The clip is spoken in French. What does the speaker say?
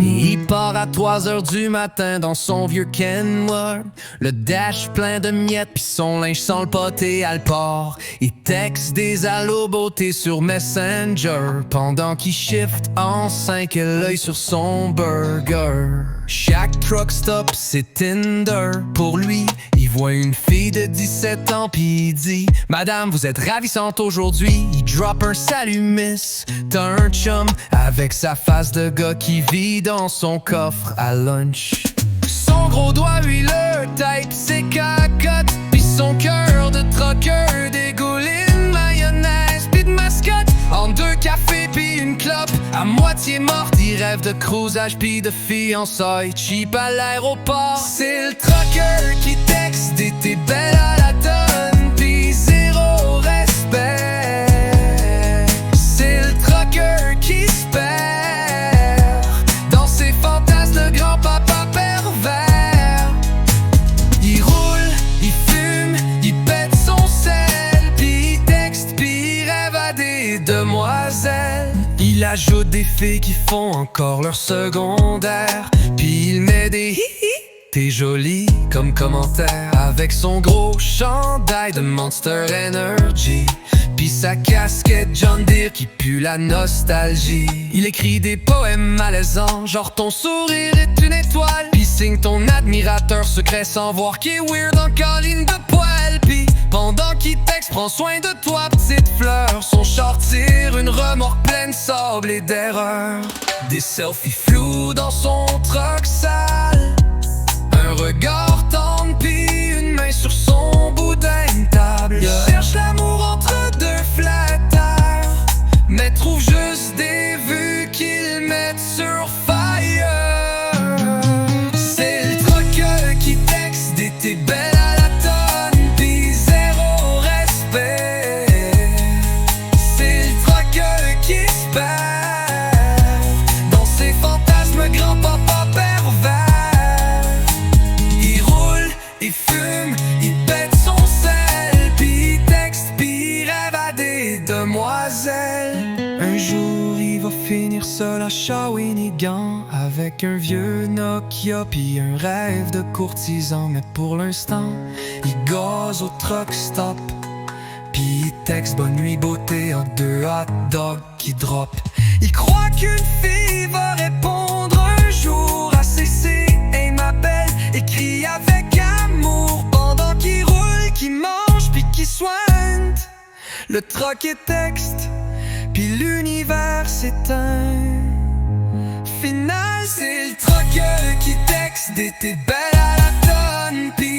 Il part à 3 heures du matin dans son vieux Kenworth, le dash plein de miettes pis son linge sans le poté à le port. Il texte des allo beauté sur Messenger pendant qu'il shift en 5 et l'œil sur son burger. Chaque truck stop c'est Tinder pour lui. Il voit une fille de 17 ans pis il dit: Madame, vous êtes ravissante aujourd'hui. Il drop un salut miss. T'as un chum avec sa face de gars qui vit dans son coffre à lunch. Son gros doigt huileux type ses cacottes, pis son cœur de trucker dégouline mayonnaise pis de mascotte. En 2 cafés pis une clope, à moitié morte, il rêve de cruisage pis de fiançailles cheap à l'aéroport. C'est le trucker qui texte des t'es belle à la tonne pis zéro respect. C'est le trucker qui se perd dans ses fantasmes de grand-papa pervers. Il roule, il fume, il pète son sel, pis il texte, pis il rêve à des demoiselles. Il ajoute des filles qui font encore leur secondaire, pis il met des hi-hi, t'es jolie comme commentaire, avec son gros chandail de Monster Energy pis sa casquette John Deere qui pue la nostalgie. Il écrit des poèmes malaisants, genre ton sourire est une étoile, pis signe ton admirateur secret sans voir qu'il est weird en colline de poil. Pis pendant qu'il texte, prends soin de toi petite fleur. Son char tire une remorque pleine de sable et d'erreurs. Des selfies flous dans son truck sale, un regard tendre pis une main sur son boudin de table. Il cherche l'amour entre 2 flatteurs, mais trouve juste des vues qu'ils mettent sur fire. C'est le trucker qui texte des t'es belle à la tonne pis zéro respect. C'est le trucker qui se perd dans ses fantasmes grand-papa pervers. Il roule, il fume, il pète son sel, pis il texte, pis il rêve à des demoiselles. Un jour il va finir seul à Shawinigan avec un vieux Nokia pis un rêve de courtisan. Mais pour l'instant, il gaze au truck stop, pis il texte bonne nuit beauté en 2 hot dogs qui drop. Il croit qu'une fille va répondre un jour à CC, hey ma belle, écrit avec amour pendant qu'il roule, qu'il mange pis qu'il soigne. Le truck est texte, pis l'univers s'éteint. Final, c'est le trucker qui texte des t'es belle à la tonne pis